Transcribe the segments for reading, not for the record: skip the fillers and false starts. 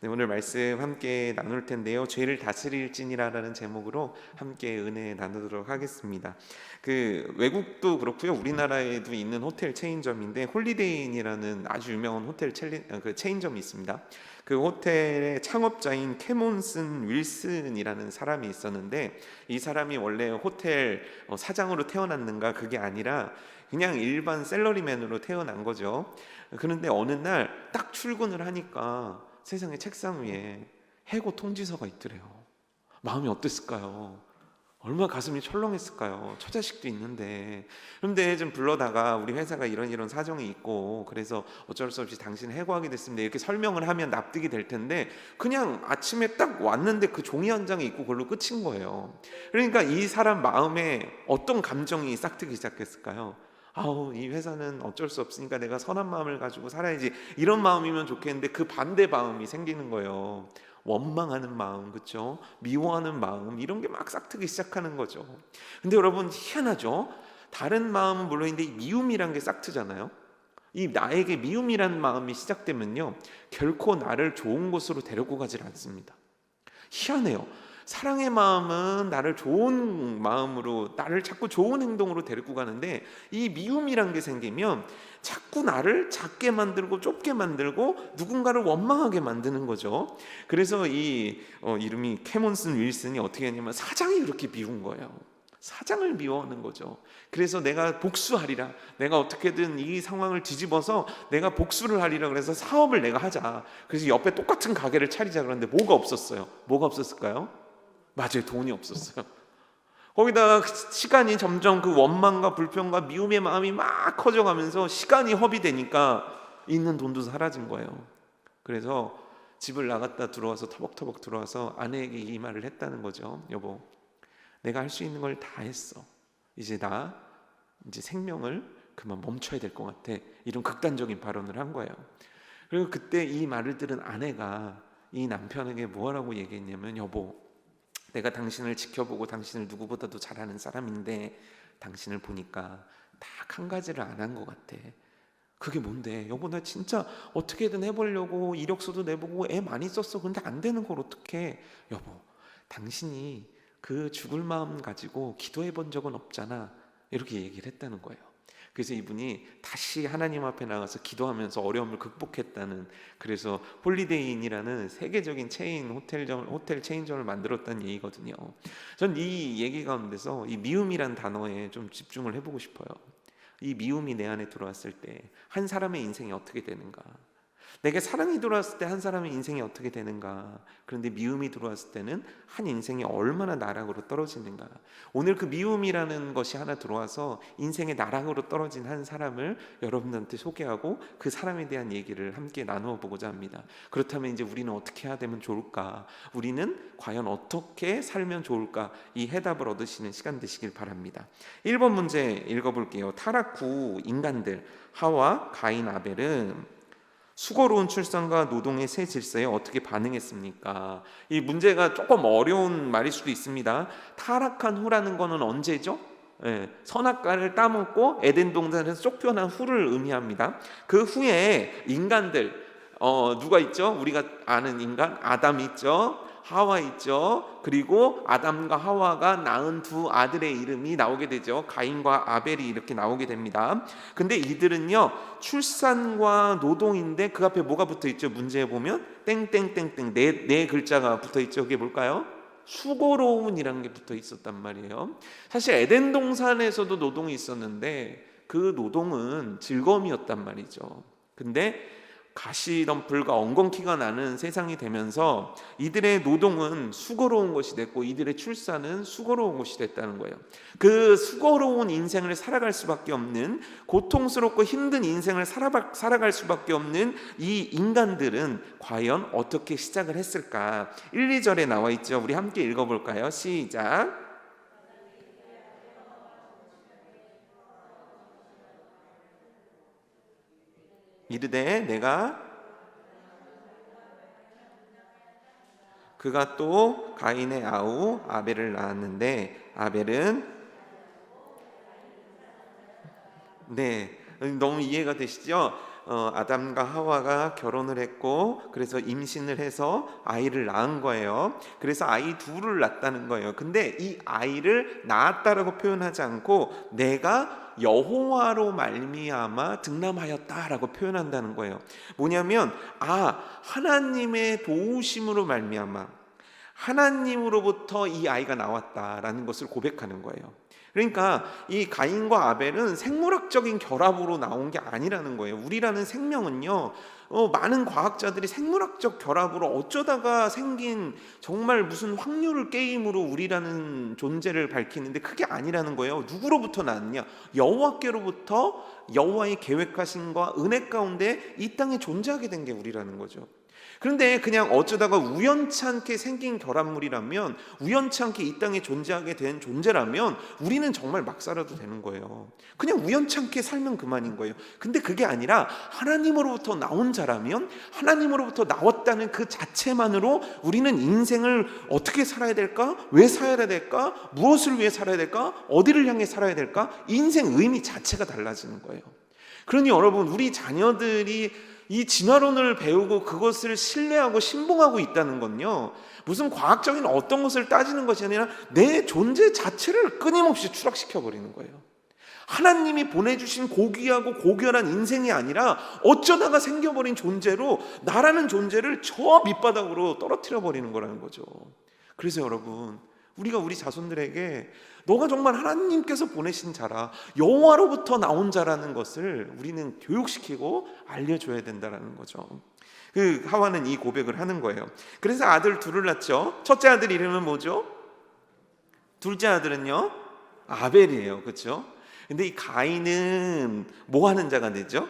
네, 오늘 말씀 함께 나눌 텐데요. 죄를 다스릴지니라라는 제목으로 함께 은혜 나누도록 하겠습니다. 그 외국도 그렇고요. 우리나라에도 있는 호텔 체인점인데 홀리데이인이라는 아주 유명한 호텔 체인점이 있습니다. 그 호텔의 창업자인 캐몬슨 윌슨이라는 사람이 있었는데 이 사람이 원래 호텔 사장으로 태어났는가 그게 아니라 그냥 일반 셀러리맨으로 태어난 거죠. 그런데 어느 날 딱 출근을 하니까 세상에 책상 위에 해고 통지서가 있더래요. 마음이 어땠을까요? 얼마나 가슴이 철렁했을까요? 처자식도 있는데. 그런데 좀 불러다가 우리 회사가 이런 사정이 있고 그래서 어쩔 수 없이 당신을 해고하게 됐습니다 이렇게 설명을 하면 납득이 될 텐데 그냥 아침에 딱 왔는데 그 종이 한 장이 있고 그걸로 끝인 거예요. 그러니까 이 사람 마음에 어떤 감정이 싹트기 시작했을까요? 아우, 이 회사는 어쩔 수 없으니까 내가 선한 마음을 가지고 살아야지, 이런 마음이면 좋겠는데 그 반대 마음이 생기는 거예요. 원망하는 마음, 그렇죠? 미워하는 마음, 이런 게 막 싹트기 시작하는 거죠. 근데 여러분, 희한하죠? 다른 마음은 물론인데 이 미움이란 게 싹트잖아요. 이 나에게 미움이란 마음이 시작되면요, 결코 나를 좋은 곳으로 데리고 가질 않습니다. 희한해요. 사랑의 마음은 나를 좋은 마음으로, 나를 자꾸 좋은 행동으로 데리고 가는데 이 미움이란 게 생기면 자꾸 나를 작게 만들고 좁게 만들고 누군가를 원망하게 만드는 거죠. 그래서 이 이름이 캐몬슨 윌슨이 어떻게 했냐면 사장이 그렇게 미운 거예요. 사장을 미워하는 거죠. 그래서 내가 복수하리라, 내가 어떻게든 이 상황을 뒤집어서 내가 복수를 하리라, 그래서 사업을 내가 하자. 그래서 옆에 똑같은 가게를 차리자. 그런데 뭐가 없었어요? 뭐가 없었을까요? 맞아요, 돈이 없었어요. 거기다가 시간이 점점 그 원망과 불평과 미움의 마음이 막 커져가면서 시간이 허비되니까 있는 돈도 사라진 거예요. 그래서 집을 나갔다 들어와서 터벅터벅 들어와서 아내에게 이 말을 했다는 거죠. 여보, 내가 할 수 있는 걸 다 했어. 이제 생명을 그만 멈춰야 될 것 같아. 이런 극단적인 발언을 한 거예요. 그리고 그때 이 말을 들은 아내가 이 남편에게 뭐라고 얘기했냐면, 여보, 내가 당신을 지켜보고 당신을 누구보다도 잘하는 사람인데 당신을 보니까 딱 한 가지를 안 한 것 같아. 그게 뭔데? 여보, 나 진짜 어떻게든 해보려고 이력서도 내보고 애 많이 썼어. 근데 안 되는 걸 어떡해? 여보, 당신이 그 죽을 마음 가지고 기도해 본 적은 없잖아. 이렇게 얘기를 했다는 거예요. 그래서 이분이 다시 하나님 앞에 나가서 기도하면서 어려움을 극복했다는, 그래서 홀리데이인이라는 세계적인 호텔 체인점을 만들었다는 얘기거든요. 전 이 얘기 가운데서 이 미움이란 단어에 좀 집중을 해보고 싶어요. 이 미움이 내 안에 들어왔을 때 한 사람의 인생이 어떻게 되는가? 내게 사랑이 들어왔을 때 한 사람의 인생이 어떻게 되는가? 그런데 미움이 들어왔을 때는 한 인생이 얼마나 나락으로 떨어지는가? 오늘 그 미움이라는 것이 하나 들어와서 인생의 나락으로 떨어진 한 사람을 여러분들한테 소개하고 그 사람에 대한 얘기를 함께 나누어 보고자 합니다. 그렇다면 이제 우리는 어떻게 해야 되면 좋을까? 우리는 과연 어떻게 살면 좋을까? 이 해답을 얻으시는 시간 되시길 바랍니다. 1번 문제 읽어볼게요. 타락 후 인간들 하와, 가인, 아벨은 수고로운 출산과 노동의 새 질서에 어떻게 반응했습니까? 이 문제가 조금 어려운 말일 수도 있습니다. 타락한 후라는 거는 언제죠? 선악과를 따먹고 에덴 동산에서 쫓겨난 후를 의미합니다. 그 후에 인간들, 누가 있죠? 우리가 아는 인간, 아담 있죠? 하와 있죠. 그리고 아담과 하와가 낳은 두 아들의 이름이 나오게 되죠. 가인과 아벨이 이렇게 나오게 됩니다. 근데 이들은요, 출산과 노동인데 그 앞에 뭐가 붙어 있죠? 문제에 보면 땡땡땡땡 네 글자가 붙어 있죠. 그게 뭘까요? 수고로움이라는 게 붙어 있었단 말이에요. 사실 에덴 동산에서도 노동이 있었는데 그 노동은 즐거움이었단 말이죠. 근데 가시덤불과 엉겅퀴가 나는 세상이 되면서 이들의 노동은 수고로운 것이 됐고 이들의 출산은 수고로운 것이 됐다는 거예요. 그 수고로운 인생을 살아갈 수밖에 없는, 고통스럽고 힘든 인생을 살아갈 수밖에 없는 이 인간들은 과연 어떻게 시작을 했을까? 1, 2절에 나와 있죠. 우리 함께 읽어볼까요? 시작. 이르되 내가, 그가 또 가인의 아우 아벨을 낳았는데 아벨은, 네, 너무 이해가 되시죠? 아담과 하와가 결혼을 했고 그래서 임신을 해서 아이를 낳은 거예요. 그래서 아이 둘을 낳았다는 거예요. 근데 이 아이를 낳았다라고 표현하지 않고 내가 여호와로 말미암아 득남하였다라고 표현한다는 거예요. 뭐냐면 하나님의 도우심으로 말미암아 하나님으로부터 이 아이가 나왔다라는 것을 고백하는 거예요. 그러니까 이 가인과 아벨은 생물학적인 결합으로 나온 게 아니라는 거예요. 우리라는 생명은요, 많은 과학자들이 생물학적 결합으로 어쩌다가 생긴 정말 무슨 확률 게임으로 우리라는 존재를 밝히는데 그게 아니라는 거예요. 누구로부터 나왔냐? 여호와께로부터 여호와의 계획하심과 은혜 가운데 이 땅에 존재하게 된 게 우리라는 거죠. 그런데 그냥 어쩌다가 우연치 않게 생긴 결합물이라면, 우연치 않게 이 땅에 존재하게 된 존재라면 우리는 정말 막 살아도 되는 거예요. 그냥 우연치 않게 살면 그만인 거예요. 근데 그게 아니라 하나님으로부터 나온 자라면, 하나님으로부터 나왔다는 그 자체만으로 우리는 인생을 어떻게 살아야 될까? 왜 살아야 될까? 무엇을 위해 살아야 될까? 어디를 향해 살아야 될까? 인생 의미 자체가 달라지는 거예요. 그러니 여러분, 우리 자녀들이 이 진화론을 배우고 그것을 신뢰하고 신봉하고 있다는 건요, 무슨 과학적인 어떤 것을 따지는 것이 아니라 내 존재 자체를 끊임없이 추락시켜버리는 거예요. 하나님이 보내주신 고귀하고 고결한 인생이 아니라 어쩌다가 생겨버린 존재로 나라는 존재를 저 밑바닥으로 떨어뜨려버리는 거라는 거죠. 그래서 여러분, 우리가 우리 자손들에게 너가 정말 하나님께서 보내신 자라, 여호와로부터 나온 자라는 것을 우리는 교육시키고 알려줘야 된다는 거죠. 그 하와는 이 고백을 하는 거예요. 그래서 아들 둘을 낳죠. 첫째 아들 이름은 뭐죠? 둘째 아들은요, 아벨이에요. 그렇죠? 근데 이 가인은 뭐 하는 자가 되죠?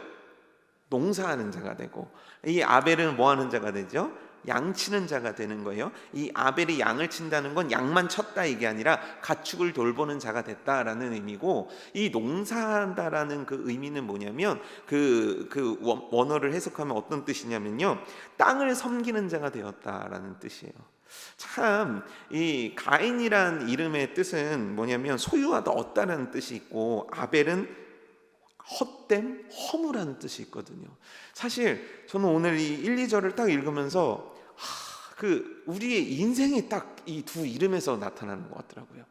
농사하는 자가 되고, 이 아벨은 뭐 하는 자가 되죠? 양치는 자가 되는 거예요. 이 아벨이 양을 친다는 건 양만 쳤다 이게 아니라 가축을 돌보는 자가 됐다라는 의미고, 이 농사한다라는 그 의미는 뭐냐면 그 원어를 해석하면 어떤 뜻이냐면요, 땅을 섬기는 자가 되었다라는 뜻이에요. 참, 이 가인이란 이름의 뜻은 뭐냐면 소유하다, 얻다라는 뜻이 있고, 아벨은 헛됨, 허무라는 뜻이 있거든요. 사실 저는 오늘 이 1, 2절을 딱 읽으면서 우리의 인생이 딱 이 두 이름에서 나타나는 것 같더라고요.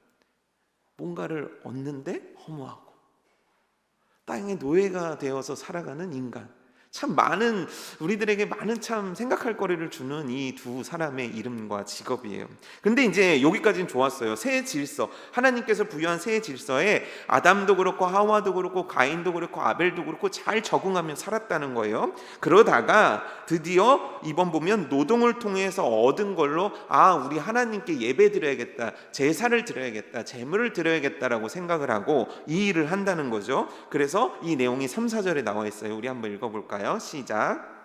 뭔가를 얻는데 허무하고, 땅의 노예가 되어서 살아가는 인간. 참 많은, 우리들에게 많은 참 생각할 거리를 주는 이 두 사람의 이름과 직업이에요. 근데 이제 여기까지는 좋았어요. 새 질서, 하나님께서 부여한 새 질서에 아담도 그렇고 하와도 그렇고 가인도 그렇고 아벨도 그렇고 잘 적응하며 살았다는 거예요. 그러다가 드디어 이번 보면 노동을 통해서 얻은 걸로 우리 하나님께 예배 드려야겠다, 제사를 드려야겠다, 제물을 드려야겠다라고 생각을 하고 이 일을 한다는 거죠. 그래서 이 내용이 3, 4절에 나와 있어요. 우리 한번 읽어볼까요? 시작.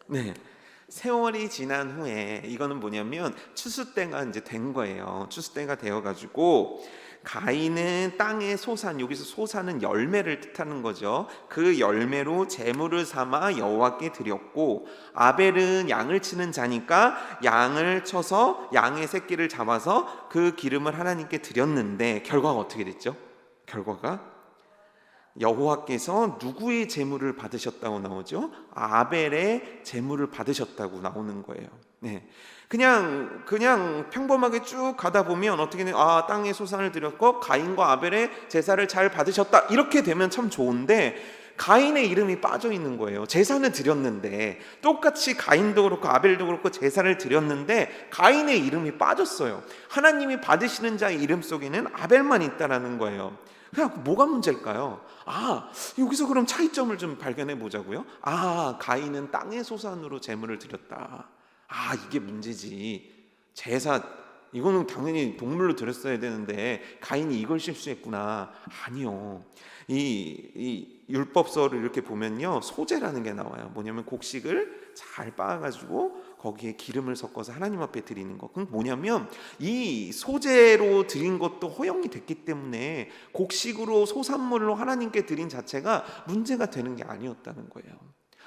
네. 세월이 지난 후에, 이거는 뭐냐면 추수 때가 이제 된 거예요. 추수 때가 되어 가지고 가인은 땅의 소산, 여기서 소산은 열매를 뜻하는 거죠. 그 열매로 제물을 삼아 여호와께 드렸고, 아벨은 양을 치는 자니까 양을 쳐서 양의 새끼를 잡아서 그 기름을 하나님께 드렸는데 결과가 어떻게 됐죠? 결과가 여호와께서 누구의 제물을 받으셨다고 나오죠? 아벨의 제물을 받으셨다고 나오는 거예요. 네. 그냥 평범하게 쭉 가다 보면 어떻게 돼요? 땅의 소산을 드렸고 가인과 아벨의 제사를 잘 받으셨다, 이렇게 되면 참 좋은데, 가인의 이름이 빠져 있는 거예요. 제사는 드렸는데, 똑같이 가인도 그렇고 아벨도 그렇고 제사를 드렸는데 가인의 이름이 빠졌어요. 하나님이 받으시는 자의 이름 속에는 아벨만 있다라는 거예요. 그냥 뭐가 문제일까요? 여기서 그럼 차이점을 좀 발견해 보자고요. 가인은 땅의 소산으로 제물을 드렸다. 이게 문제지. 제사, 이거는 당연히 동물로 드렸어야 되는데 가인이 이걸 실수했구나. 아니요. 이 율법서를 이렇게 보면요, 소제라는 게 나와요. 뭐냐면 곡식을 잘 빻아가지고 거기에 기름을 섞어서 하나님 앞에 드리는 거. 그건 뭐냐면 이 소제로 드린 것도 허용이 됐기 때문에 곡식으로 소산물로 하나님께 드린 자체가 문제가 되는 게 아니었다는 거예요.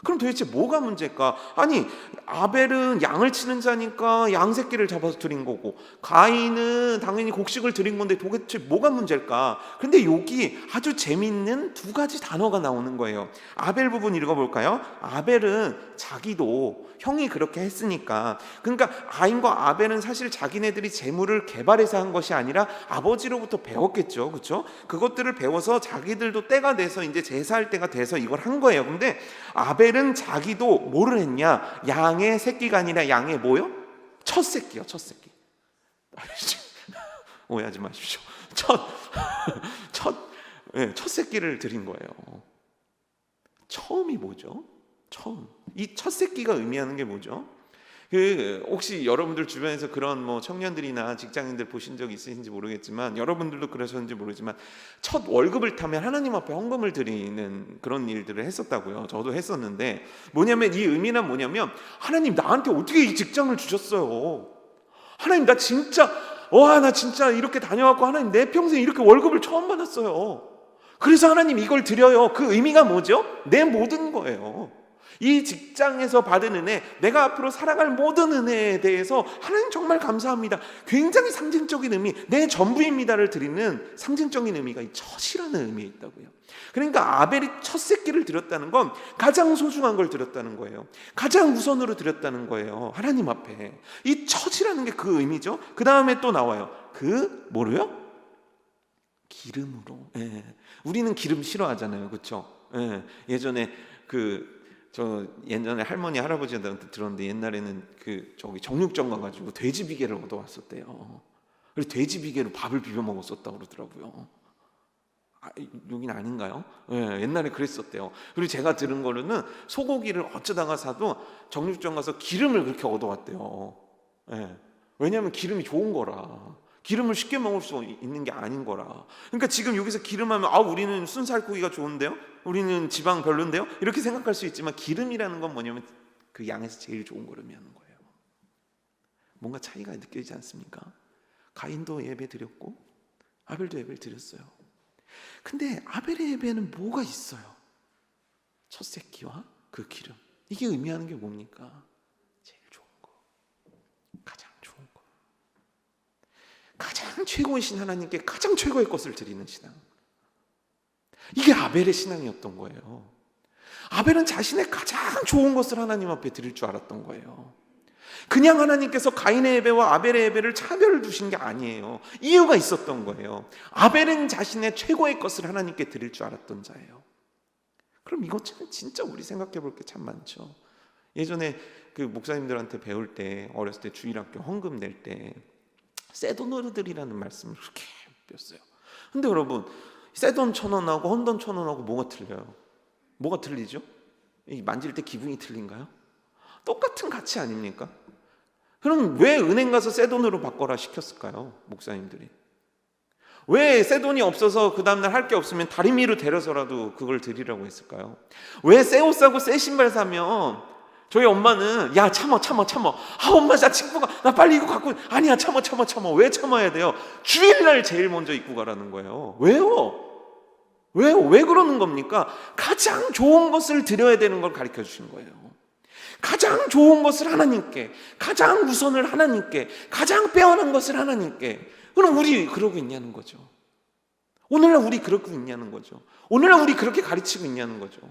그럼 도대체 뭐가 문제일까? 아니, 아벨은 양을 치는 자니까 양 새끼를 잡아서 드린 거고, 가인은 당연히 곡식을 드린 건데 도대체 뭐가 문제일까? 근데 여기 아주 재밌는 두 가지 단어가 나오는 거예요. 아벨 부분 읽어볼까요? 아벨은 자기도 형이 그렇게 했으니까, 그러니까 가인과 아벨은 사실 자기네들이 재물을 개발해서 한 것이 아니라 아버지로부터 배웠겠죠, 그렇죠? 그것들을 배워서 자기들도 때가 돼서 이제 제사할 때가 돼서 이걸 한 거예요. 근데 아벨은 자기도 뭐를 했냐? 양의 새끼가 아니라 양의 뭐요? 첫 새끼요, 첫 새끼. 오해하지 마십시오. 첫 새끼를 드린 거예요. 처음이 뭐죠? 처음. 이 첫 새끼가 의미하는 게 뭐죠? 혹시 여러분들 주변에서 그런 뭐 청년들이나 직장인들 보신 적 있으신지 모르겠지만, 여러분들도 그러셨는지 모르지만, 첫 월급을 타면 하나님 앞에 헌금을 드리는 그런 일들을 했었다고요. 저도 했었는데, 뭐냐면 이 의미는 뭐냐면, 하나님 나한테 어떻게 이 직장을 주셨어요? 하나님 나 진짜 이렇게 다녀왔고, 하나님 내 평생 이렇게 월급을 처음 받았어요. 그래서 하나님 이걸 드려요. 그 의미가 뭐죠? 내 모든 거예요. 이 직장에서 받은 은혜, 내가 앞으로 살아갈 모든 은혜에 대해서 하나님 정말 감사합니다. 굉장히 상징적인 의미, 내 전부입니다를 드리는 상징적인 의미가 이 첫이라는 의미에 있다고요. 그러니까 아벨이 첫 새끼를 드렸다는 건 가장 소중한 걸 드렸다는 거예요. 가장 우선으로 드렸다는 거예요. 하나님 앞에. 이 첫이라는 게 그 의미죠. 그 다음에 또 나와요. 뭐로요? 기름으로. 예. 우리는 기름 싫어하잖아요, 그렇죠? 예. 예전에 저 예전에 할머니 할아버지한테 들었는데, 옛날에는 정육점 가가지고 돼지 비계를 얻어왔었대요. 그래서 돼지 비계로 밥을 비벼 먹었었다고 그러더라고요. 여긴 아닌가요? 예, 옛날에 그랬었대요. 그리고 제가 들은 거로는 소고기를 어쩌다가 사도 정육점 가서 기름을 그렇게 얻어왔대요. 예, 왜냐하면 기름이 좋은 거라. 기름을 쉽게 먹을 수 있는 게 아닌 거라. 그러니까 지금 여기서 기름하면 우리는 순살고기가 좋은데요? 우리는 지방 별론데요? 이렇게 생각할 수 있지만, 기름이라는 건 뭐냐면 그 양에서 제일 좋은 걸 의미하는 거예요. 뭔가 차이가 느껴지지 않습니까? 가인도 예배 드렸고 아벨도 예배를 드렸어요. 근데 아벨의 예배는 뭐가 있어요? 첫 새끼와 그 기름. 이게 의미하는 게 뭡니까? 제일 좋은 거, 가장 좋은 거, 가장 최고이신 하나님께 가장 최고의 것을 드리는 신앙. 이게 아벨의 신앙이었던 거예요. 아벨은 자신의 가장 좋은 것을 하나님 앞에 드릴 줄 알았던 거예요. 그냥 하나님께서 가인의 예배와 아벨의 예배를 차별을 두신 게 아니에요. 이유가 있었던 거예요. 아벨은 자신의 최고의 것을 하나님께 드릴 줄 알았던 자예요. 그럼 이거 참 진짜 우리 생각해 볼 게 참 많죠. 예전에 그 목사님들한테 배울 때, 어렸을 때 주일학교 헌금 낼 때 새돈어르들이라는 말씀을 그렇게 배웠어요. 근데 여러분, 새돈 1,000원하고 헌돈 1,000원하고 뭐가 틀려요? 뭐가 틀리죠? 만질 때 기분이 틀린가요? 똑같은 가치 아닙니까? 그럼 왜 은행 가서 새돈으로 바꿔라 시켰을까요? 목사님들이. 왜 새돈이 없어서 그 다음날 할 게 없으면 다리미로 데려서라도 그걸 드리라고 했을까요? 왜 새 옷 사고 새 신발 사면 저희 엄마는 야 참아 엄마 나 친구가 나 빨리 이거 갖고 아니야 참아 왜 참아야 돼요? 주일날 제일 먼저 입고 가라는 거예요. 왜요? 왜 그러는 겁니까? 가장 좋은 것을 드려야 되는 걸 가르쳐 주신 거예요. 가장 좋은 것을 하나님께, 가장 우선을 하나님께, 가장 빼어난 것을 하나님께. 그럼 우리 그러고 있냐는 거죠. 오늘날 우리 그러고 있냐는 거죠. 오늘날 우리 그렇게 가르치고 있냐는 거죠.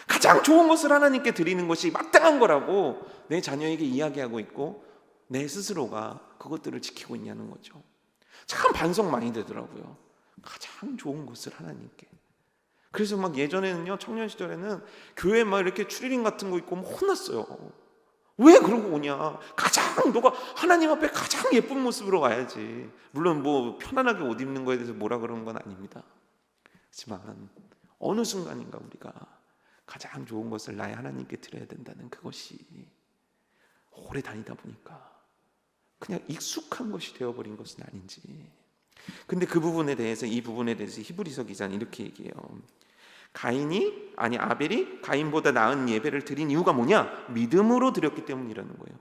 가장 좋은 것을 하나님께 드리는 것이 마땅한 거라고 내 자녀에게 이야기하고 있고, 내 스스로가 그것들을 지키고 있냐는 거죠. 참 반성 많이 되더라고요. 가장 좋은 것을 하나님께. 그래서 막 예전에는요, 청년 시절에는 교회 막 이렇게 추리닝 같은 거 입고 막 혼났어요. 왜 그러고 오냐? 너가 하나님 앞에 가장 예쁜 모습으로 와야지. 물론 뭐 편안하게 옷 입는 거에 대해서 뭐라 그러는 건 아닙니다. 하지만 어느 순간인가 우리가 가장 좋은 것을 나의 하나님께 드려야 된다는 그것이 오래 다니다 보니까 그냥 익숙한 것이 되어버린 것은 아닌지. 근데 이 부분에 대해서 히브리서 기자는 이렇게 얘기해요. 아벨이 가인보다 나은 예배를 드린 이유가 뭐냐? 믿음으로 드렸기 때문이라는 거예요.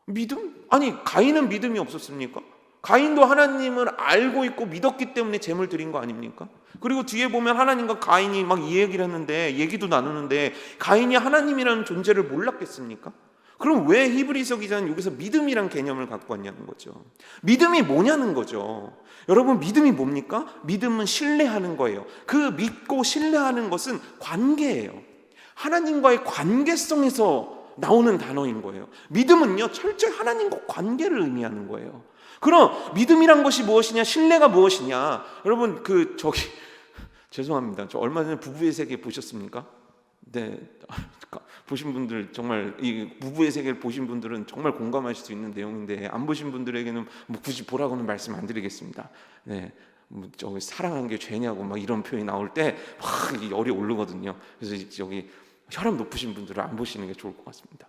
믿음? 아니 가인은 믿음이 없었습니까? 가인도 하나님을 알고 있고 믿었기 때문에 제물 드린 거 아닙니까? 그리고 뒤에 보면 하나님과 가인이 막 이 얘기를 했는데, 얘기도 나누는데, 가인이 하나님이라는 존재를 몰랐겠습니까? 그럼 왜 히브리서 기자는 여기서 믿음이란 개념을 갖고 왔냐는 거죠. 믿음이 뭐냐는 거죠. 여러분, 믿음이 뭡니까? 믿음은 신뢰하는 거예요. 그 믿고 신뢰하는 것은 관계예요. 하나님과의 관계성에서 나오는 단어인 거예요. 믿음은요, 철저히 하나님과 관계를 의미하는 거예요. 그럼 믿음이란 것이 무엇이냐, 신뢰가 무엇이냐? 여러분, 죄송합니다. 저 얼마 전에 부부의 세계 보셨습니까? 네, 보신 분들, 정말 이 부부의 세계를 보신 분들은 정말 공감하실 수 있는 내용인데, 안 보신 분들에게는 뭐 굳이 보라고는 말씀 안 드리겠습니다. 네, 저기 사랑한 게 죄냐고 막 이런 표현이 나올 때 막 열이 오르거든요. 그래서 여기 혈압 높으신 분들은 안 보시는 게 좋을 것 같습니다.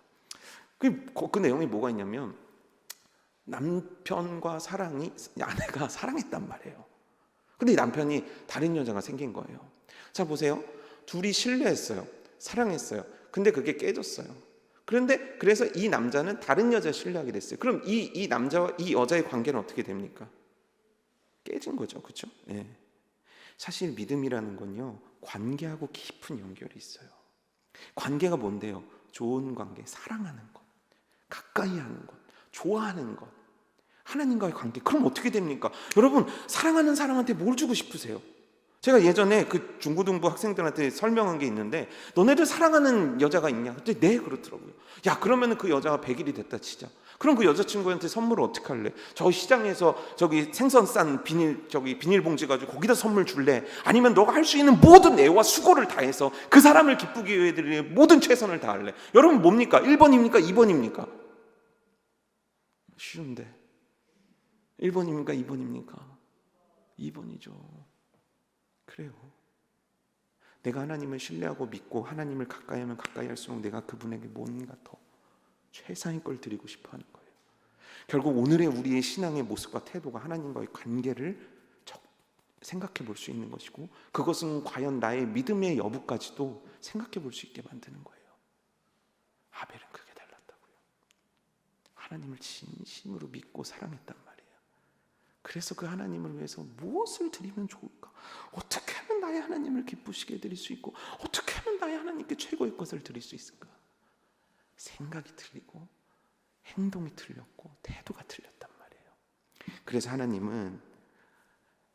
그 내용이 뭐가 있냐면, 남편과 아내가 사랑했단 말이에요. 근데 이 남편이 다른 여자가 생긴 거예요. 자, 보세요. 둘이 신뢰했어요. 사랑했어요. 근데 그게 깨졌어요. 그래서 이 남자는 다른 여자 신뢰하게 됐어요. 그럼 이 남자와 이 여자의 관계는 어떻게 됩니까? 깨진 거죠. 그렇죠? 네. 사실 믿음이라는 건요, 관계하고 깊은 연결이 있어요. 관계가 뭔데요? 좋은 관계, 사랑하는 것, 가까이 하는 것, 좋아하는 것, 하나님과의 관계. 그럼 어떻게 됩니까? 여러분, 사랑하는 사람한테 뭘 주고 싶으세요? 제가 예전에 그 중고등부 학생들한테 설명한 게 있는데, 너네들 사랑하는 여자가 있냐? 그때 네, 그렇더라고요. 야, 그러면 그 여자가 100일이 됐다 치자. 그럼 그 여자친구한테 선물을 어떻게 할래? 저 시장에서 저기 생선 싼 비닐봉지 가지고 거기다 선물 줄래? 아니면 너가 할 수 있는 모든 애와 수고를 다해서 그 사람을 기쁘게 위해 드릴 모든 최선을 다할래? 여러분, 뭡니까? 1번입니까? 2번입니까? 쉬운데 1번입니까? 2번입니까? 2번이죠. 그래요. 내가 하나님을 신뢰하고 믿고 하나님을 가까이 하면 가까이 할수록 내가 그분에게 뭔가 더 최상의 걸 드리고 싶어 하는 거예요. 결국 오늘의 우리의 신앙의 모습과 태도가 하나님과의 관계를 생각해 볼 수 있는 것이고, 그것은 과연 나의 믿음의 여부까지도 생각해 볼 수 있게 만드는 거예요. 아벨은 그게 달랐다고요. 하나님을 진심으로 믿고 사랑했단 말이에요. 그래서 그 하나님을 위해서 무엇을 드리면 좋을까? 어떻게 하면 나의 하나님을 기쁘시게 드릴 수 있고, 어떻게 하면 나의 하나님께 최고의 것을 드릴 수 있을까? 생각이 틀리고 행동이 틀렸고 태도가 틀렸단 말이에요. 그래서 하나님은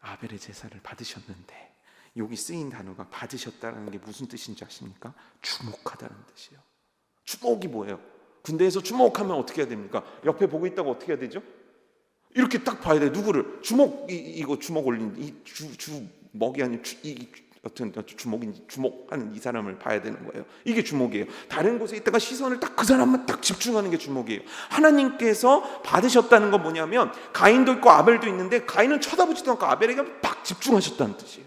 아벨의 제사를 받으셨는데, 여기 쓰인 단어가 받으셨다는 게 무슨 뜻인지 아십니까? 주목하다는 뜻이에요. 주목이 뭐예요? 군대에서 주목하면 어떻게 해야 됩니까? 옆에 보고 있다고 어떻게 해야 되죠? 이렇게 딱 봐야 돼. 누구를? 이거 주먹 올린 주먹이 아닌 어떤 주목하는 이 사람을 봐야 되는 거예요. 이게 주목이에요. 다른 곳에 있다가 시선을 딱 그 사람만 딱 집중하는 게 주목이에요. 하나님께서 받으셨다는 건 뭐냐면, 가인도 있고 아벨도 있는데 가인은 쳐다보지도 않고 아벨에게 딱 집중하셨다는 뜻이에요.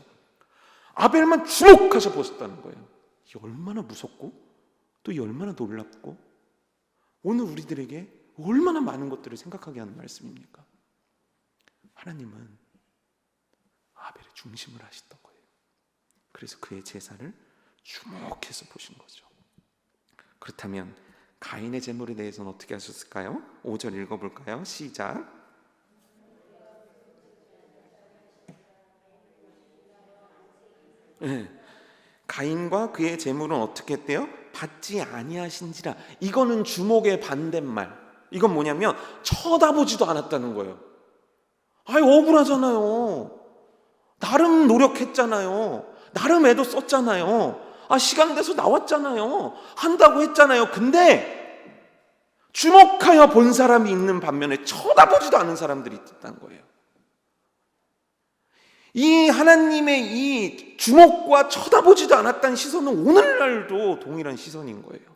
아벨만 주목하셔 보셨다는 거예요. 이게 얼마나 무섭고 또 이게 얼마나 놀랍고 오늘 우리들에게 얼마나 많은 것들을 생각하게 하는 말씀입니까? 하나님은 아벨의 중심을 하셨던 거예요. 그래서 그의 제사를 주목해서 보신 거죠. 그렇다면 가인의 제물에 대해서는 어떻게 하셨을까요? 5절 읽어볼까요? 시작. 네. 가인과 그의 제물은 어떻게 했대요? 받지 아니하신지라. 이거는 주목의 반대말. 이건 뭐냐면 쳐다보지도 않았다는 거예요. 억울하잖아요. 나름 노력했잖아요. 나름 애도 썼잖아요. 시간 내서 나왔잖아요. 한다고 했잖아요. 근데 주목하여 본 사람이 있는 반면에 쳐다보지도 않은 사람들이 있다는 거예요. 이 하나님의 이 주목과 쳐다보지도 않았다는 시선은 오늘날도 동일한 시선인 거예요.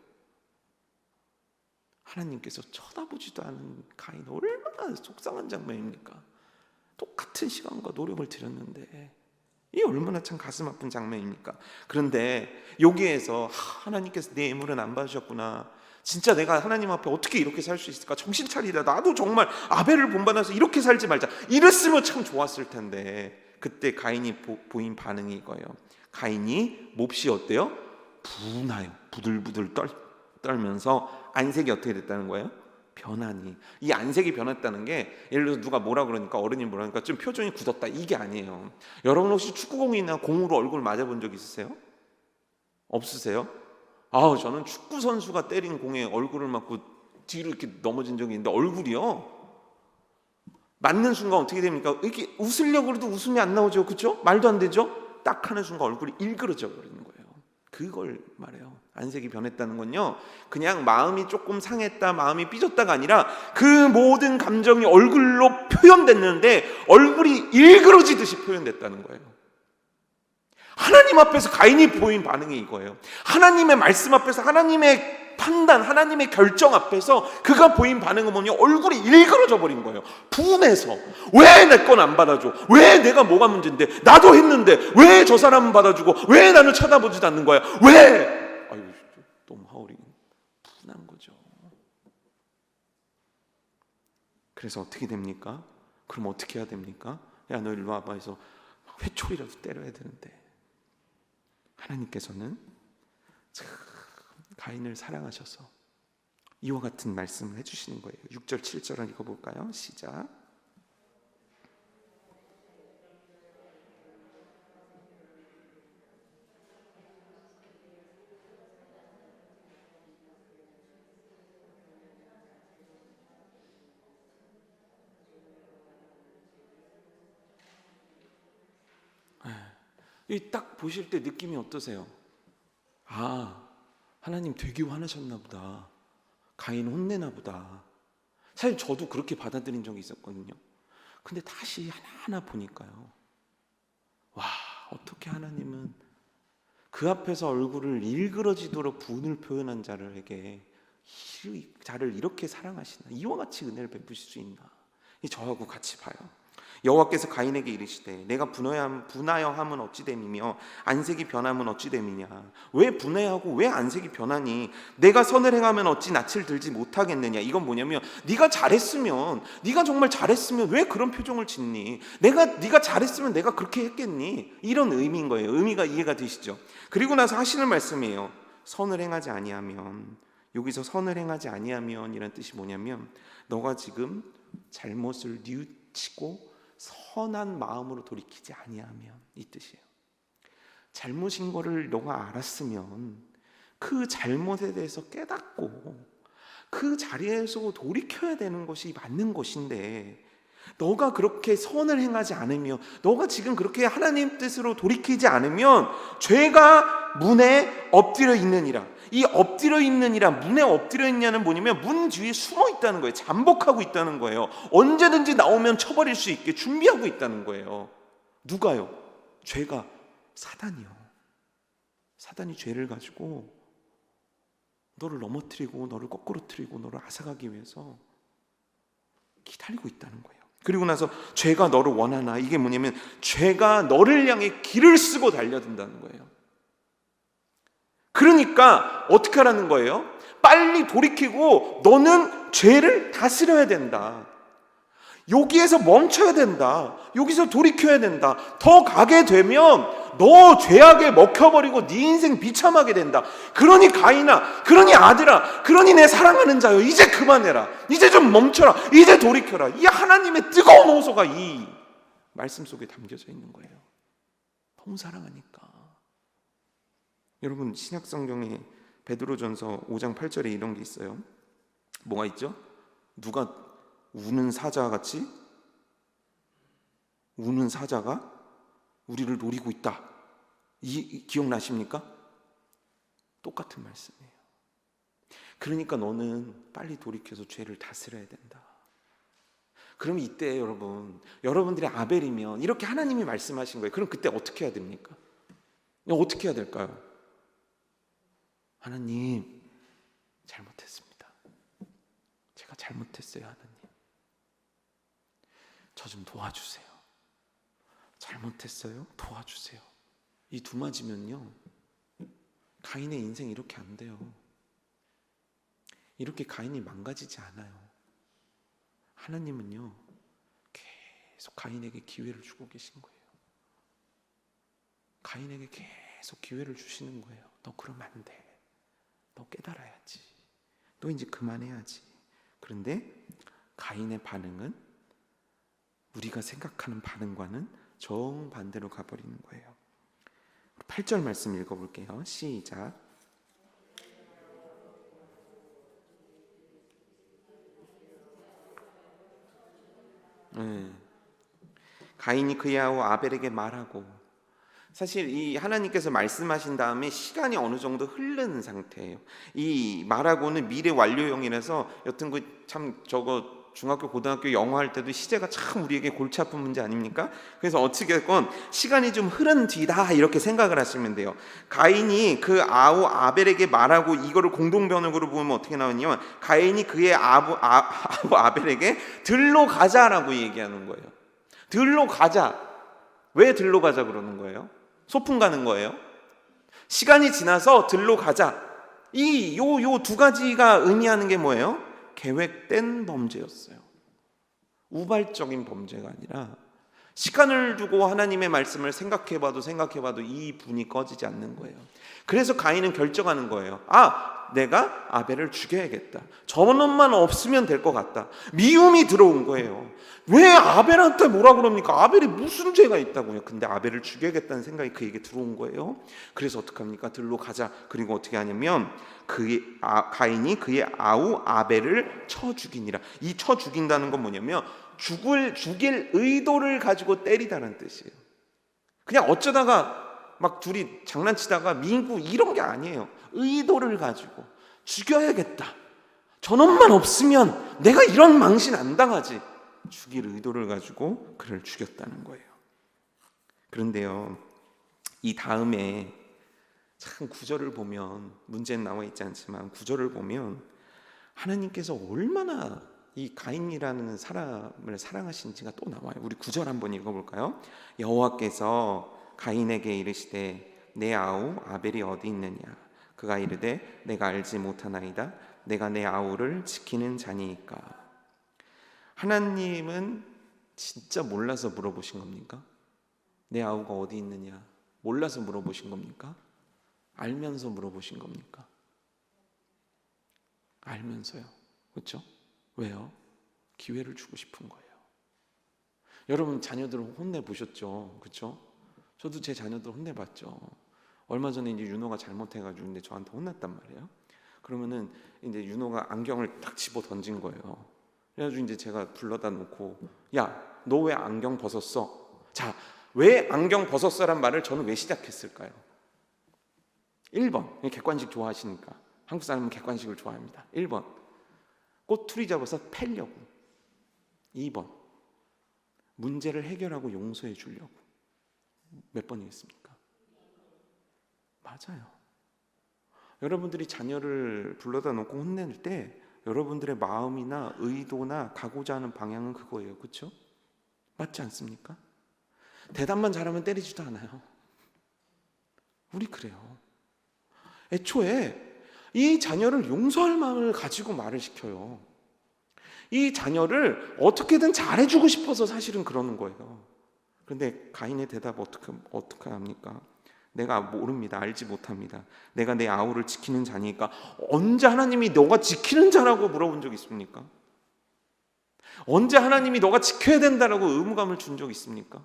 하나님께서 쳐다보지도 않은 가인, 얼마나 속상한 장면입니까? 똑같은 시간과 노력을 들였는데 이 얼마나 참 가슴 아픈 장면입니까? 그런데 여기에서 하나님께서 내 예물은 안 받으셨구나, 진짜 내가 하나님 앞에 어떻게 이렇게 살 수 있을까, 정신 차리라, 나도 정말 아벨을 본받아서 이렇게 살지 말자, 이랬으면 참 좋았을 텐데, 그때 가인이 보인 반응이 이거예요. 가인이 몹시 어때요? 분하여 부들부들 떨면서 안색이 어떻게 됐다는 거예요? 변하니. 이 안색이 변했다는 게 예를 들어서 누가 뭐라 그러니까, 어른이 뭐라 그러니까 좀 표정이 굳었다, 이게 아니에요. 여러분 혹시 축구공이나 공으로 얼굴 맞아본 적 있으세요? 없으세요? 저는 축구 선수가 때린 공에 얼굴을 맞고 뒤로 이렇게 넘어진 적이 있는데, 얼굴이요, 맞는 순간 어떻게 됩니까? 이렇게 웃으려고 해도 웃음이 안 나오죠. 그렇죠? 말도 안 되죠? 딱 하는 순간 얼굴이 일그러져 버리는 거예요. 그걸 말해요. 안색이 변했다는 건요, 그냥 마음이 조금 상했다, 마음이 삐졌다가 아니라 그 모든 감정이 얼굴로 표현됐는데 얼굴이 일그러지듯이 표현됐다는 거예요. 하나님 앞에서 가인이 보인 반응이 이거예요. 하나님의 말씀 앞에서, 하나님의 판단, 하나님의 결정 앞에서 그가 보인 반응은 뭐냐? 얼굴이 일그러져 버린 거예요. 분해서. 왜 내 건 안 받아줘? 왜 내가 뭐가 문제인데? 나도 했는데 왜 저 사람은 받아주고 왜 나는 쳐다보지도 않는 거야? 왜? 아유, 너무 하울이 분한 거죠. 그래서 어떻게 됩니까? 그럼 어떻게 해야 됩니까? 야, 너 일로 와봐 해서 회초리라도 때려야 되는데, 하나님께서는 가인을 사랑하셔서 이와 같은 말씀을 해주시는 거예요. 6절 7절을 읽어볼까요? 시작. 딱 보실 때 느낌이 어떠세요? 하나님 되게 화나셨나 보다, 가인 혼내나 보다. 사실 저도 그렇게 받아들인 적이 있었거든요. 근데 다시 하나하나 보니까요, 와, 어떻게 하나님은 그 앞에서 얼굴을 일그러지도록 분을 표현한 자를 이렇게 사랑하시나, 이와 같이 은혜를 베푸실 수 있나. 저하고 같이 봐요. 여호와께서 가인에게 이르시되 내가 분하여함은 어찌 됨이며 안색이 변함은 어찌 됨이냐. 왜 분해하고 왜 안색이 변하니? 내가 선을 행하면 어찌 낯을 들지 못하겠느냐. 이건 뭐냐면, 네가 잘했으면, 네가 정말 잘했으면 왜 그런 표정을 짓니? 네가 잘했으면 내가 그렇게 했겠니? 이런 의미인 거예요. 의미가 이해가 되시죠? 그리고 나서 하시는 말씀이에요. 선을 행하지 아니하면. 여기서 선을 행하지 아니하면 이란 뜻이 뭐냐면, 너가 지금 잘못을 뉘우치고 선한 마음으로 돌이키지 아니하면, 이 뜻이에요. 잘못인 거를 너가 알았으면 그 잘못에 대해서 깨닫고 그 자리에서 돌이켜야 되는 것이 맞는 것인데, 너가 그렇게 선을 행하지 않으며, 너가 지금 그렇게 하나님 뜻으로 돌이키지 않으면 죄가 문에 엎드려 있느니라. 이 엎드려 있느니라, 문에 엎드려 있냐는 뭐냐면 문 뒤에 숨어 있다는 거예요. 잠복하고 있다는 거예요. 언제든지 나오면 쳐버릴 수 있게 준비하고 있다는 거예요. 누가요? 죄가. 사단이요. 사단이 죄를 가지고 너를 넘어뜨리고 너를 거꾸로 트리고 너를 앗아가기 위해서 기다리고 있다는 거예요. 그리고 나서 죄가 너를 원하나, 이게 뭐냐면 죄가 너를 향해 길을 쓰고 달려든다는 거예요. 그러니까 어떻게 하라는 거예요? 빨리 돌이키고 너는 죄를 다스려야 된다. 여기에서 멈춰야 된다. 여기서 돌이켜야 된다. 더 가게 되면 너 죄악에 먹혀버리고 네 인생 비참하게 된다. 그러니 가인아, 그러니 아들아, 그러니 내 사랑하는 자여, 이제 그만해라. 이제 좀 멈춰라. 이제 돌이켜라. 이 하나님의 뜨거운 호소가 이 말씀 속에 담겨져 있는 거예요. 너무 사랑하니까. 여러분, 신약 성경에 베드로전서 5장 8절에 이런 게 있어요. 뭐가 있죠? 누가 우는 사자같이, 우는 사자가 우리를 노리고 있다. 기억나십니까? 똑같은 말씀이에요. 그러니까 너는 빨리 돌이켜서 죄를 다스려야 된다. 그럼 이때 여러분들이 아벨이면 이렇게 하나님이 말씀하신 거예요. 그럼 그때 어떻게 해야 됩니까? 어떻게 해야 될까요? 하나님, 잘못했습니다. 제가 잘못했어요. 하나님, 저 좀 도와주세요. 잘못했어요. 도와주세요. 이 두 맞으면요, 가인의 인생이 이렇게 안 돼요. 이렇게 가인이 망가지지 않아요. 하나님은요, 계속 가인에게 기회를 주고 계신 거예요. 가인에게 계속 기회를 주시는 거예요. 너 그러면 안 돼. 너 깨달아야지. 너 이제 그만해야지. 그런데 가인의 반응은 우리가 생각하는 반응과는 정반대로 가버리는 거예요. 8절 말씀 읽어볼게요. 시작. 가인이 그의 아우 아벨에게 말하고, 사실 이 하나님께서 말씀하신 다음에 시간이 어느 정도 흐르는 상태예요. 이 말하고는 미래 완료형이라서 여튼 그 참 저거 중학교 고등학교 영어 할 때도 시제가 참 우리에게 골치 아픈 문제 아닙니까? 그래서 어찌됐건 시간이 좀 흐른 뒤다 이렇게 생각을 하시면 돼요. 가인이 그 아우 아벨에게 말하고, 이거를 공동번역으로 보면 어떻게 나오냐면 가인이 그의 아우 아벨에게 들로 가자라고 얘기하는 거예요. 들로 가자. 왜 들로 가자 그러는 거예요? 소풍 가는 거예요? 시간이 지나서 들로 가자. 요 두 가지가 의미하는 게 뭐예요? 계획된 범죄였어요. 우발적인 범죄가 아니라 시간을 두고 하나님의 말씀을 생각해봐도 이 분이 꺼지지 않는 거예요. 그래서 가인은 결정하는 거예요. 내가 아벨을 죽여야겠다. 저놈만 없으면 될 것 같다. 미움이 들어온 거예요. 왜 아벨한테 뭐라 그럽니까? 아벨이 무슨 죄가 있다고요? 근데 아벨을 죽여야겠다는 생각이 그에게 들어온 거예요. 그래서 어떡합니까? 들로 가자. 그리고 어떻게 하냐면 가인이 그의 아우 아벨을 쳐 죽이니라. 이 쳐 죽인다는 건 뭐냐면 죽일 의도를 가지고 때리다는 뜻이에요. 그냥 어쩌다가 막 둘이 장난치다가 민구 이런 게 아니에요. 의도를 가지고 죽여야겠다. 저놈만 없으면 내가 이런 망신 안 당하지. 죽일 의도를 가지고 그를 죽였다는 거예요. 그런데요, 이 다음에 참 구절을 보면, 문제는 나와 있지 않지만 구절을 보면 하나님께서 얼마나 이 가인이라는 사람을 사랑하신지가 또 나와요. 우리 구절 한번 읽어볼까요? 여호와께서 가인에게 이르시되 내 아우 아벨이 어디 있느냐? 그가 이르되 내가 알지 못하나이다. 내가 내 아우를 지키는 자니이까. 하나님은 진짜 몰라서 물어보신 겁니까? 내 아우가 어디 있느냐? 몰라서 물어보신 겁니까? 알면서 물어보신 겁니까? 알면서요. 그렇죠? 왜요? 기회를 주고 싶은 거예요. 여러분 자녀들을 혼내보셨죠? 그렇죠? 저도 제 자녀들 혼내봤죠. 얼마 전에 이제 윤호가 잘못해가지고 근데 저한테 혼났단 말이에요. 그러면은 이제 윤호가 안경을 딱 집어 던진 거예요. 그래가지고 이제 제가 불러다 놓고, 야, 너 왜 안경 벗었어? 자, 왜 안경 벗었어란 말을 저는 왜 시작했을까요? 1번, 객관식 좋아하시니까. 한국 사람은 객관식을 좋아합니다. 1번, 꼬투리 잡아서 패려고. 2번, 문제를 해결하고 용서해 주려고. 몇 번이겠습니까? 맞아요. 여러분들이 자녀를 불러다 놓고 혼낼 때 여러분들의 마음이나 의도나 가고자 하는 방향은 그거예요. 그렇죠? 맞지 않습니까? 대답만 잘하면 때리지도 않아요. 우리 그래요. 애초에 이 자녀를 용서할 마음을 가지고 말을 시켜요. 이 자녀를 어떻게든 잘해주고 싶어서 사실은 그러는 거예요. 그런데 가인의 대답 어떻게 합니까? 내가 모릅니다. 알지 못합니다. 내가 내 아우를 지키는 자니까. 언제 하나님이 너가 지키는 자라고 물어본 적 있습니까? 언제 하나님이 너가 지켜야 된다라고 의무감을 준 적 있습니까?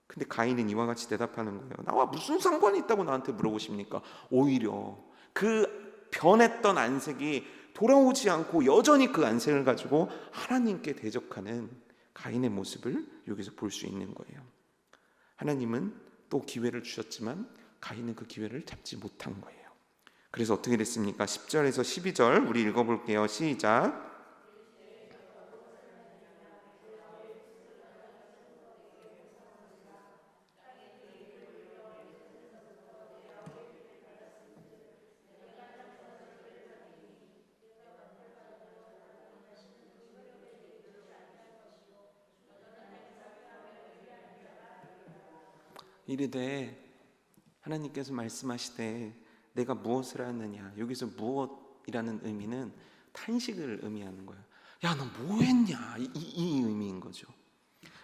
근데 가인은 이와 같이 대답하는 거예요. 나와 무슨 상관이 있다고 나한테 물어보십니까? 오히려 그 변했던 안색이 돌아오지 않고 여전히 그 안색을 가지고 하나님께 대적하는 가인의 모습을 여기서 볼 수 있는 거예요. 하나님은 또 기회를 주셨지만 가인은 그 기회를 잡지 못한 거예요. 그래서 어떻게 됐습니까? 10절에서 12절 우리 읽어볼게요. 시작. 이르되, 하나님께서 말씀하시되 내가 무엇을 하느냐. 여기서 무엇이라는 의미는 탄식을 의미하는 거예요. 야, 너 뭐 했냐? 이 의미인 거죠.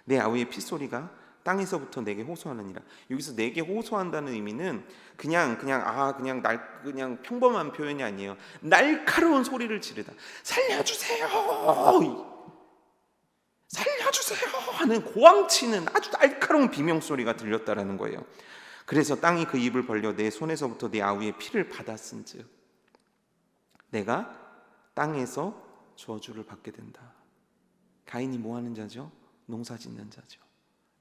내 아우의 핏소리가 땅에서부터 내게 호소하느니라. 여기서 내게 호소한다는 의미는 그냥 평범한 표현이 아니에요. 날카로운 소리를 지르다. 살려주세요, 살려주세요 하는 고함치는 아주 날카로운 비명소리가 들렸다라는 거예요. 그래서 땅이 그 입을 벌려 내 손에서부터 내 아우의 피를 받았은즉 내가 땅에서 저주를 받게 된다. 가인이 뭐 하는 자죠? 농사 짓는 자죠.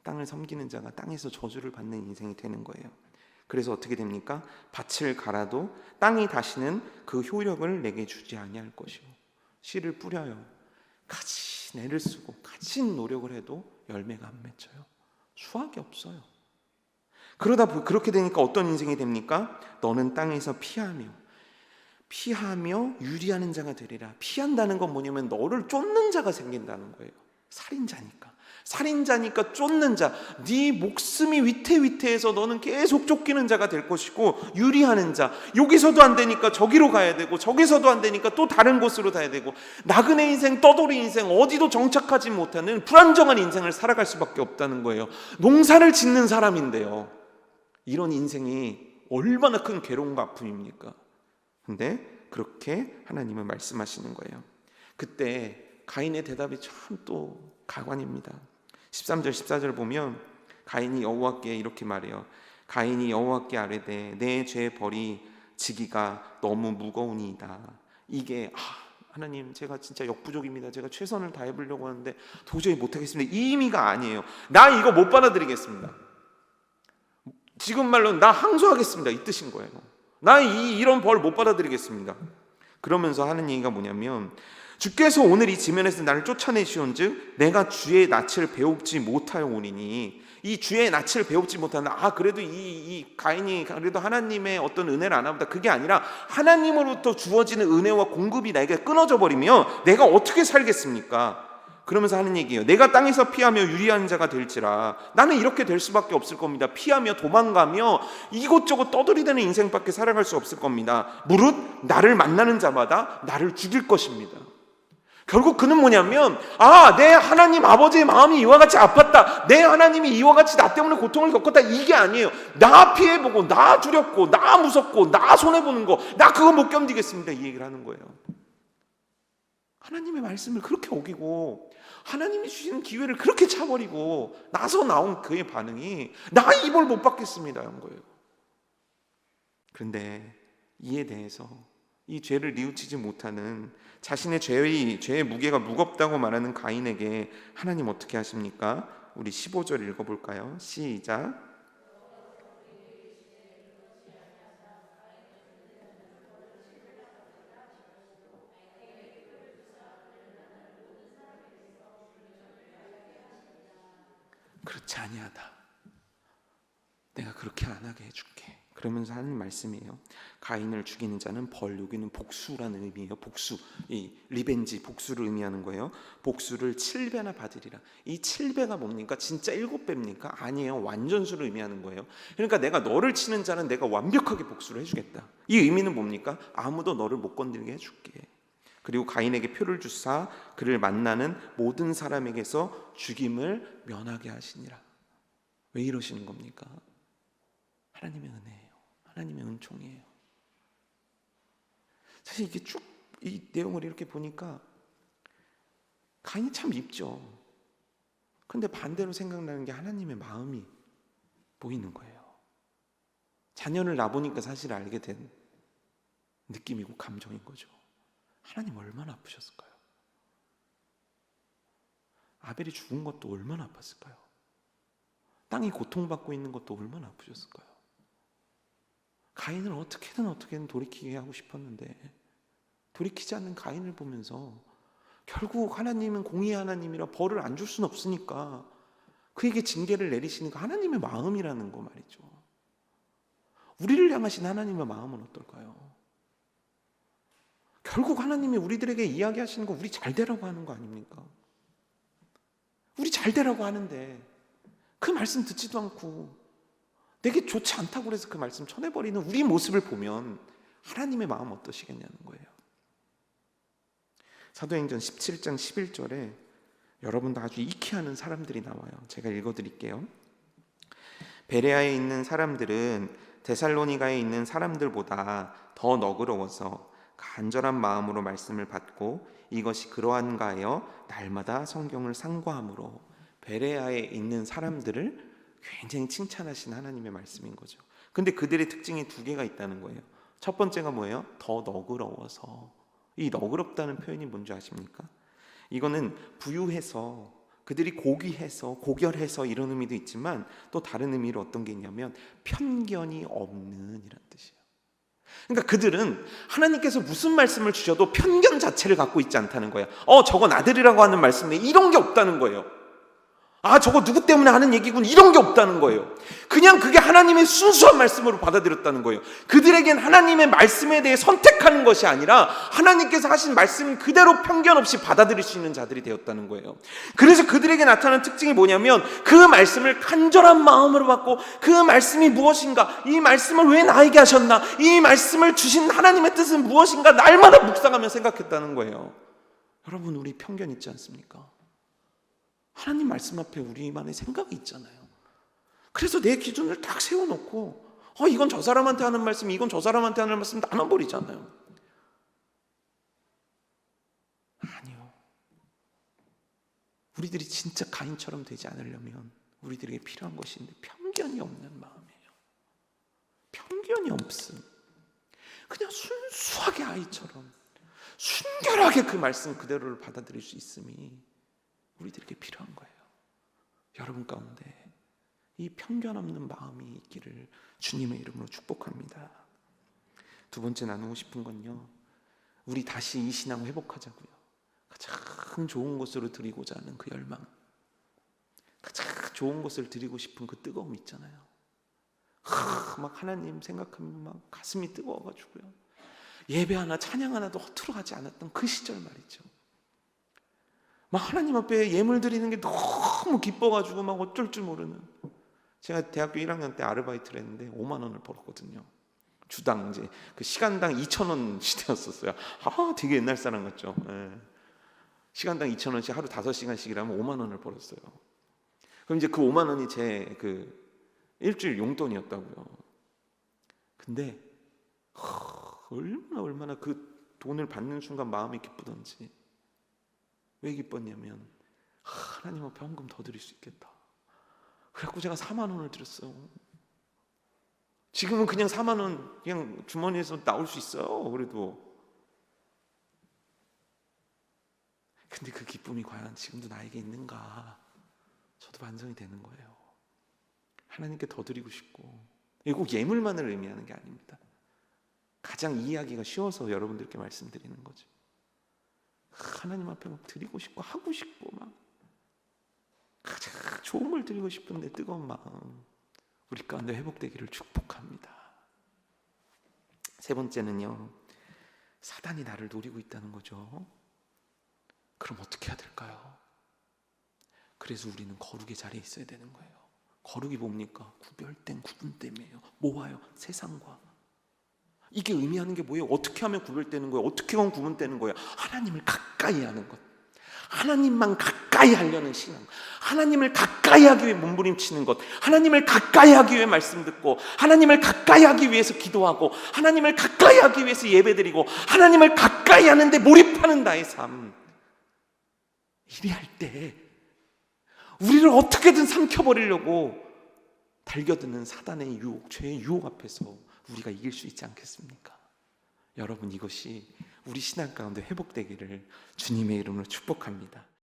땅을 섬기는 자가 땅에서 저주를 받는 인생이 되는 거예요. 그래서 어떻게 됩니까? 밭을 갈아도 땅이 다시는 그 효력을 내게 주지 아니할 것이요, 씨를 뿌려요, 같이 애를 쓰고 같이 노력을 해도 열매가 안 맺혀요. 수확이 없어요. 그렇게 되니까 어떤 인생이 됩니까? 너는 땅에서 피하며 유리하는 자가 되리라. 피한다는 건 뭐냐면 너를 쫓는 자가 생긴다는 거예요. 살인자니까 쫓는 자, 네 목숨이 위태위태해서 너는 계속 쫓기는 자가 될 것이고, 유리하는 자, 여기서도 안 되니까 저기로 가야 되고, 저기서도 안 되니까 또 다른 곳으로 가야 되고, 나그네 인생, 떠돌이 인생, 어디도 정착하지 못하는 불안정한 인생을 살아갈 수밖에 없다는 거예요. 농사를 짓는 사람인데요, 이런 인생이 얼마나 큰 괴로움과 아픔입니까? 근데 그렇게 하나님은 말씀하시는 거예요. 그때 가인의 대답이 참 또 가관입니다. 13절 14절 보면 가인이 여호와께 이렇게 말해요. 가인이 여호와께 아뢰되 내 죄 벌이 지기가 너무 무거우니이다. 이게 하나님, 제가 진짜 역부족입니다. 제가 최선을 다해보려고 하는데 도저히 못하겠습니다. 이 의미가 아니에요. 나 이거 못 받아들이겠습니다. 지금 말로 나 항소하겠습니다, 이 뜻인 거예요. 나 이런 벌 못 받아들이겠습니다. 그러면서 하는 얘기가 뭐냐면, 주께서 오늘 이 지면에서 나를 쫓아내시온즉 내가 주의 낯을 배웁지 못하오니니, 이 주의 낯을 배웁지 못한다. 그래도 이 가인이 그래도 하나님의 어떤 은혜를 아나 보다. 그게 아니라 하나님으로부터 주어지는 은혜와 공급이 나에게 끊어져 버리면 내가 어떻게 살겠습니까? 그러면서 하는 얘기예요. 내가 땅에서 피하며 유리한 자가 될지라. 나는 이렇게 될 수밖에 없을 겁니다. 피하며 도망가며 이곳저곳 떠돌이대는 인생밖에 살아갈 수 없을 겁니다. 무릇 나를 만나는 자마다 나를 죽일 것입니다. 결국 그는 뭐냐면, 내 하나님 아버지의 마음이 이와 같이 아팠다, 내 하나님이 이와 같이 나 때문에 고통을 겪었다, 이게 아니에요. 나 피해보고, 나 두렵고, 나 무섭고, 나 손해보는 거, 나 그거 못 견디겠습니다, 이 얘기를 하는 거예요. 하나님의 말씀을 그렇게 어기고 하나님이 주시는 기회를 그렇게 차버리고 나서 나온 그의 반응이 나 이 벌 못 받겠습니다 한 거예요. 그런데 이에 대해서 이 죄를 뉘우치지 못하는, 자신의 죄의 무게가 무겁다고 말하는 가인에게 하나님 어떻게 하십니까? 우리 15절 읽어볼까요? 시작. 그렇지 아니하다. 내가 그렇게 안 하게 해줄게. 그러면서 하는 말씀이에요. 가인을 죽이는 자는 벌, 여기는 복수라는 의미예요. 복수, 이 리벤지, 복수를 의미하는 거예요. 복수를 7배나 받으리라. 이 7배가 뭡니까? 진짜 7배입니까? 아니에요. 완전수를 의미하는 거예요. 그러니까 내가 너를 치는 자는 내가 완벽하게 복수를 해주겠다. 이 의미는 뭡니까? 아무도 너를 못 건들게 해줄게. 그리고 가인에게 표를 주사 그를 만나는 모든 사람에게서 죽임을 면하게 하시니라. 왜 이러시는 겁니까? 하나님의 은혜예요. 하나님의 은총이에요. 사실 이게 쭉 이 내용을 이렇게 보니까 가인이 참 밉죠. 그런데 반대로 생각나는 게 하나님의 마음이 보이는 거예요. 자녀를 낳아보니까 사실 알게 된 느낌이고 감정인 거죠. 하나님 얼마나 아프셨을까요? 아벨이 죽은 것도 얼마나 아팠을까요? 땅이 고통받고 있는 것도 얼마나 아프셨을까요? 가인을 어떻게든 돌이키게 하고 싶었는데 돌이키지 않는 가인을 보면서 결국 하나님은 공의의 하나님이라 벌을 안 줄 수는 없으니까 그에게 징계를 내리시는 거 하나님의 마음이라는 거 말이죠. 우리를 향하신 하나님의 마음은 어떨까요? 결국 하나님이 우리들에게 이야기하시는 거 우리 잘 되라고 하는 거 아닙니까? 우리 잘 되라고 하는데 그 말씀 듣지도 않고 내게 좋지 않다고 그래서 그 말씀 쳐내버리는 우리 모습을 보면 하나님의 마음 어떠시겠냐는 거예요. 사도행전 17장 11절에 여러분도 아주 익히 아는 사람들이 나와요. 제가 읽어드릴게요. 베레아에 있는 사람들은 데살로니가에 있는 사람들보다 더 너그러워서 간절한 마음으로 말씀을 받고 이것이 그러한가 하여 날마다 성경을 상고함으로, 베레아에 있는 사람들을 굉장히 칭찬하신 하나님의 말씀인 거죠. 근데 그들의 특징이 두 개가 있다는 거예요. 첫 번째가 뭐예요? 더 너그러워서. 이 너그럽다는 표현이 뭔지 아십니까? 이거는 부유해서, 그들이 고귀해서, 고결해서 이런 의미도 있지만 또 다른 의미로 어떤 게 있냐면 편견이 없는 이란 뜻이에요. 그러니까 그들은 하나님께서 무슨 말씀을 주셔도 편견 자체를 갖고 있지 않다는 거예요. 저건 아들이라고 하는 말씀에 이런 게 없다는 거예요. 저거 누구 때문에 하는 얘기군, 이런 게 없다는 거예요. 그냥 그게 하나님의 순수한 말씀으로 받아들였다는 거예요. 그들에겐 하나님의 말씀에 대해 선택하는 것이 아니라 하나님께서 하신 말씀 그대로 편견 없이 받아들일 수 있는 자들이 되었다는 거예요. 그래서 그들에게 나타나는 특징이 뭐냐면 그 말씀을 간절한 마음으로 받고, 그 말씀이 무엇인가, 이 말씀을 왜 나에게 하셨나, 이 말씀을 주신 하나님의 뜻은 무엇인가 날마다 묵상하며 생각했다는 거예요. 여러분, 우리 편견 있지 않습니까? 하나님 말씀 앞에 우리만의 생각이 있잖아요. 그래서 내 기준을 딱 세워놓고 이건 저 사람한테 하는 말씀, 이건 저 사람한테 하는 말씀 나눠버리잖아요. 아니요. 우리들이 진짜 가인처럼 되지 않으려면 우리들에게 필요한 것이 있는데 편견이 없는 마음이에요. 편견이 없음. 그냥 순수하게 아이처럼 순결하게 그 말씀 그대로를 받아들일 수 있음이 우리들에게 필요한 거예요. 여러분 가운데 이 편견 없는 마음이 있기를 주님의 이름으로 축복합니다. 두 번째 나누고 싶은 건요, 우리 다시 이 신앙 회복하자고요. 가장 좋은 것으로 드리고자 하는 그 열망, 가장 좋은 것을 드리고 싶은 그 뜨거움 있잖아요. 막 하나님 생각하면 막 가슴이 뜨거워가지고요, 예배 하나 찬양 하나도 허투루 하지 않았던 그 시절 말이죠. 막 하나님 앞에 예물 드리는 게 너무 기뻐가지고 막 어쩔 줄 모르는. 제가 대학교 1학년 때 아르바이트를 했는데 5만 원을 벌었거든요. 주당 이제 그 시간당 2,000원 시대였었어요. 되게 옛날 사람 같죠. 시간당 2,000원씩 하루 5시간씩 일하면 5만 원을 벌었어요. 그럼 이제 그 5만 원이 제 그 일주일 용돈이었다고요. 근데 얼마나 그 돈을 받는 순간 마음이 기쁘던지. 왜 기뻤냐면 하나님 앞에 헌금 더 드릴 수 있겠다. 그래갖고 제가 4만 원을 드렸어요. 지금은 그냥 4만 원 그냥 주머니에서 나올 수 있어요. 그래도. 근데 그 기쁨이 과연 지금도 나에게 있는가? 저도 반성이 되는 거예요. 하나님께 더 드리고 싶고, 이게 꼭 예물만을 의미하는 게 아닙니다. 가장 이해하기가 쉬워서 여러분들께 말씀드리는 거죠. 하나님 앞에 막 드리고 싶고 하고 싶고 막 가장 좋은 걸 드리고 싶은데 뜨거운 마음 우리 가운데 회복되기를 축복합니다. 세 번째는요, 사단이 나를 노리고 있다는 거죠. 그럼 어떻게 해야 될까요? 그래서 우리는 거룩의 자리에 있어야 되는 거예요. 거룩이 뭡니까? 구별된 구분됨이에요. 뭐와요? 세상과. 이게 의미하는 게 뭐예요? 어떻게 하면 구별되는 거예요? 어떻게 하면 구분되는 거예요? 하나님을 가까이 하는 것, 하나님만 가까이 하려는 신앙, 하나님을 가까이 하기 위해 몸부림치는 것, 하나님을 가까이 하기 위해 말씀 듣고, 하나님을 가까이 하기 위해서 기도하고, 하나님을 가까이 하기 위해서 예배드리고, 하나님을 가까이 하는데 몰입하는 나의 삶. 이리 할 때 우리를 어떻게든 삼켜버리려고 달겨드는 사단의 유혹, 죄의 유혹 앞에서 우리가 이길 수 있지 않겠습니까? 여러분, 이것이 우리 신앙 가운데 회복되기를 주님의 이름으로 축복합니다.